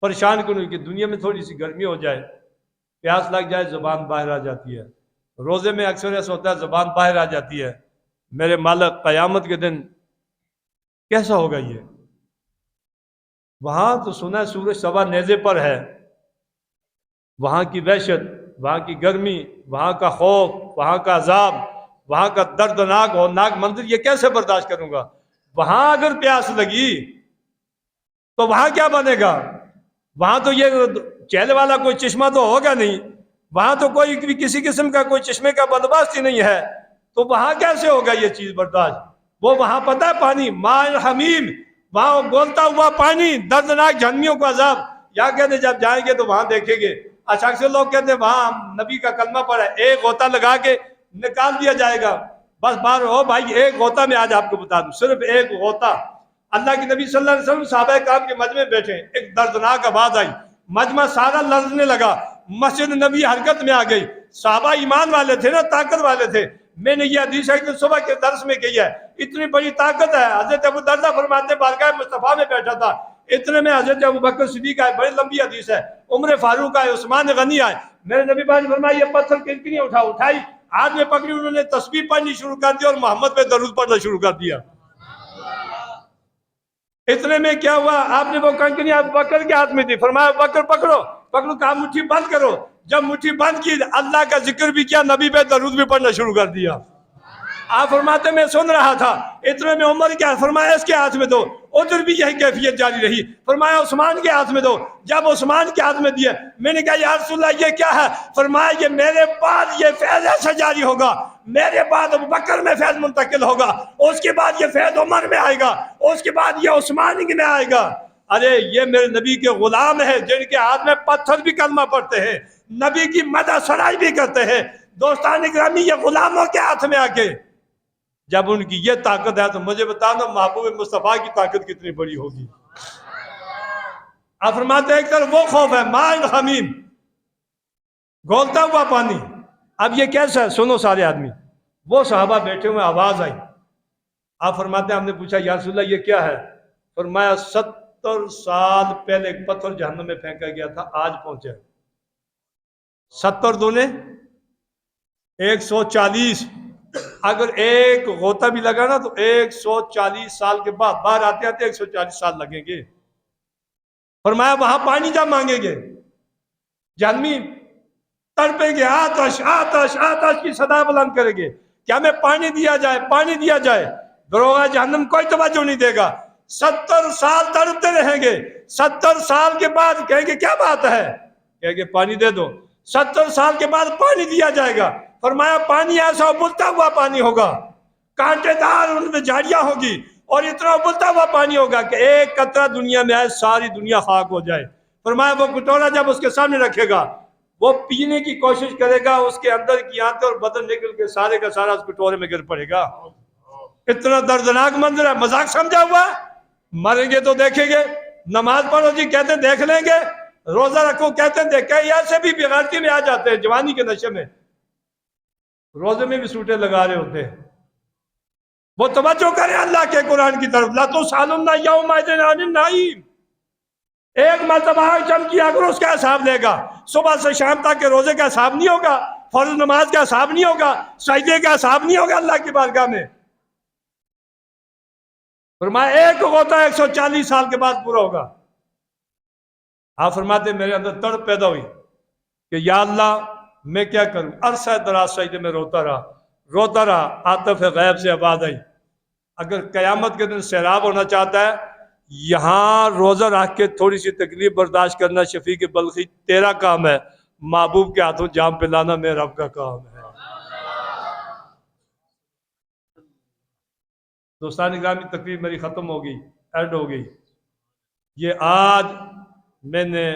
پریشان کروں کہ دنیا میں تھوڑی سی گرمی ہو جائے، پیاس لگ جائے، زبان باہر آ جاتی ہے. روزے میں اکثر ایسا ہوتا ہے زبان باہر آ جاتی ہے. میرے مالک قیامت کے دن کیسا ہوگا یہ؟ وہاں تو سنا ہے سورج سوا نیزے پر ہے، وہاں کی وحشت، وہاں کی گرمی، وہاں کا خوف، وہاں کا عذاب، وہاں کا دردناک ہولناک منظر، یہ کیسے برداشت کروں گا؟ وہاں اگر پیاس لگی تو وہاں کیا بنے گا؟ وہاں تو یہ چہل والا کوئی چشمہ تو ہوگا نہیں، وہاں تو کوئی بھی کسی قسم کا کوئی چشمے کا بندوبست ہی نہیں ہے، تو وہاں کیسے ہوگا یہ چیز برداشت؟ وہ وہاں پتہ ہے پانی ماء حمیم، وہاں گولتا ہوا پانی، دردناک جہنمیوں کا عذاب. یا کہتے ہیں جب جائیں گے تو وہاں دیکھیں گے. اچھا اکثر لوگ کہتے ہیں وہاں نبی کا کلمہ پڑھا ہے، ایک غوطہ لگا کے نکال دیا جائے گا. بس بار ہو بھائی، ایک غوطہ میں آج آپ کو بتا دوں، صرف ایک غوطہ. اللہ کے نبی صلی اللہ علیہ وسلم صحابہ کرام کے مجمع بیٹھے، ایک دردناک آواز آئی، مجمع سارا لرزنے لگا، مسجد نبی حرکت میں آ گئی. صحابہ ایمان والے تھے نا، طاقت والے تھے. میں نے یہ حدیث ایک دن صبح کے درس میں کہی ہے، اتنی بڑی طاقت ہے. حضرت ابو دردہ فرماتے بارگاہ مصطفیٰ میں بیٹھا تھا، اتنے میں حضرت ابو بکر صدیق آئے، بڑی لمبی حدیث ہے، عمر فاروق آئے، عثمان غنی آئے. میرے نبی پاک نے فرمایا یہ پتھر کنکریاں اٹھائی، ہاتھ میں پکڑی، انہوں نے تسبیح پڑھنی شروع کر دی اور محمد پہ درود پڑھنا شروع کر دیا. اتنے میں کیا ہوا؟ آپ نے وہ کنکریاں ابو بکر کے ہاتھ میں دی، فرمایا ابو بکر پکڑو، کہا مٹھی بند کرو. جب مٹھی بند کی، اللہ کا ذکر بھی کیا، نبی پہ درود بھی پڑھنا شروع کر دیا. آپ فرماتے میں سن رہا تھا، اتنے میں عمر کیا فرمایا اس کے ہاتھ میں دو، ادھر بھی یہی کیفیت جاری رہی. فرمایا عثمان کے ہاتھ میں دو. جب عثمان کے ہاتھ میں دیا، میں نے کہا یا رسول اللہ یہ کیا ہے؟ فرمایا یہ میرے بعد یہ فیض ایسا جاری ہوگا، میرے بعد ابو بکر میں فیض منتقل ہوگا، اس کے بعد یہ فیض عمر میں آئے گا، اس کے بعد یہ عثمان میں آئے گا. ارے یہ میرے نبی کے غلام ہیں جن کے ہاتھ میں پتھر بھی کلمہ پڑھتے ہیں، نبی کی مدح سرائی بھی کرتے ہیں. دوستان گرامی، یہ غلاموں کے ہاتھ میں آ کے جب ان کی یہ طاقت ہے تو مجھے بتانا محبوب مصطفیٰ کی طاقت کتنی بڑی ہوگی. آپ فرماتے ہیں ایک طرف وہ خوف ہے ماء حمیم، گھولتا ہوا پانی. اب یہ کیسا ہے؟ سنو سارے آدمی. وہ صحابہ بیٹھے ہوئے، آواز آئی. آپ فرماتے ہیں ہم نے پوچھا یا رسول اللہ یہ کیا ہے؟ فرمایا 70 سال پہلے ایک پتھر جہنم میں پھینکا گیا تھا، آج پہنچا ہے. 70 دونے 140، اگر ایک غوطہ بھی لگا نا تو 140 سال کے بعد باہر آتے آتے 140 سال لگیں گے. فرمایا وہاں پانی جب مانگیں گے، جہنمی تڑپیں گے، آتش آتش آتش کی صدا بلند کریں گے کہ ہمیں پانی دیا جائے، پانی دیا جائے. دروغ جہنم کوئی توجہ نہیں دے گا. 70 سال تڑپتے رہیں گے. 70 سال کے بعد کہیں گے کیا بات ہے؟ کہیں گے پانی دے دو. 70 سال کے بعد پانی دیا جائے گا. فرمایا پانی ایسا ابلتا ہوا پانی ہوگا، کانٹے دار ان میں جھاڑیاں ہوگی، اور اتنا ابلتا ہوا پانی ہوگا کہ ایک قطرہ دنیا میں آئے ساری دنیا خاک ہو جائے. فرمایا وہ کٹورا جب اس کے سامنے رکھے گا، وہ پینے کی کوشش کرے گا، اس کے اندر کی آنتیں اور بدن نکل کے سارے کا سارا اس کٹورے میں گر پڑے گا. اتنا دردناک منظر ہے. مذاق سمجھا ہوا؟ مریں گے تو دیکھیں گے. نماز پڑھو جی کہتے ہیں دیکھ لیں گے، روزہ رکھو کہتے ہیں دیکھیں. ایسے بھی بغیرتی میں آ جاتے ہیں جوانی کے نشے میں، روزے میں بھی سوٹے لگا رہے ہوتے ہیں. وہ توجہ کریں اللہ کے قرآن کی طرف. لا تسألن یومئذ عن النعیم. ایک مرتبہ چمکی اگر اس کا حساب لے گا، صبح سے شام تک کے روزے کا حساب نہیں ہوگا، فرض نماز کا حساب نہیں ہوگا، سجدے کا حساب نہیں ہوگا اللہ کی بارگاہ میں. فرمایا ایک غوطہ 140 سال کے بعد پورا ہوگا. آپ فرماتے میرے اندر تڑپ پیدا ہوئی کہ یا اللہ میں کیا کروں. عرصہ دراز سجدے میں روتا رہا. عاطف غیب سے آواز آئی، اگر قیامت کے دن سیراب ہونا چاہتا ہے، یہاں روزہ رکھ کے تھوڑی سی تکلیف برداشت کرنا شفیق بلخی تیرا کام ہے، محبوب کے ہاتھوں جام پلانا میرے رب کا کام ہے. دوستان گرامی، تقریر میری ختم ہو گئی، اینڈ ہو گئی. یہ آج میں نے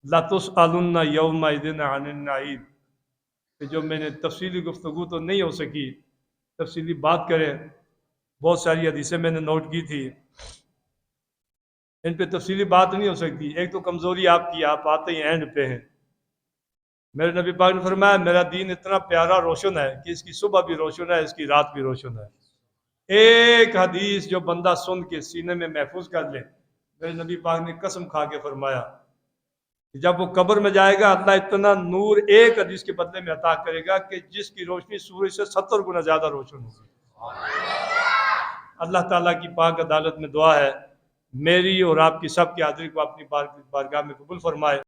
لَتُسْأَلُنَّ يَوْمَئِذٍ عَنِ النَّعِيمِ کہ جو میں نے تفصیلی گفتگو تو نہیں ہو سکی، تفصیلی بات کریں. بہت ساری حدیثیں میں نے نوٹ کی تھی، ان پہ تفصیلی بات نہیں ہو سکتی. ایک تو کمزوری آپ کی، آپ آتے ہی اینڈ پہ ہیں. میرے نبی پاک نے فرمایا میرا دین اتنا پیارا روشن ہے کہ اس کی صبح بھی روشن ہے، اس کی رات بھی روشن ہے. ایک حدیث جو بندہ سن کے سینے میں محفوظ کر لے، میرے نبی پاک نے قسم کھا کے فرمایا کہ جب وہ قبر میں جائے گا اللہ اتنا نور ایک حدیث کے بدلے میں عطا کرے گا کہ جس کی روشنی سورج سے 70 گنا زیادہ روشن ہوگی۔ اللہ تعالیٰ کی پاک عدالت میں دعا ہے میری اور آپ کی سب کی حاضری کو اپنی بارگاہ میں قبول فرمائے۔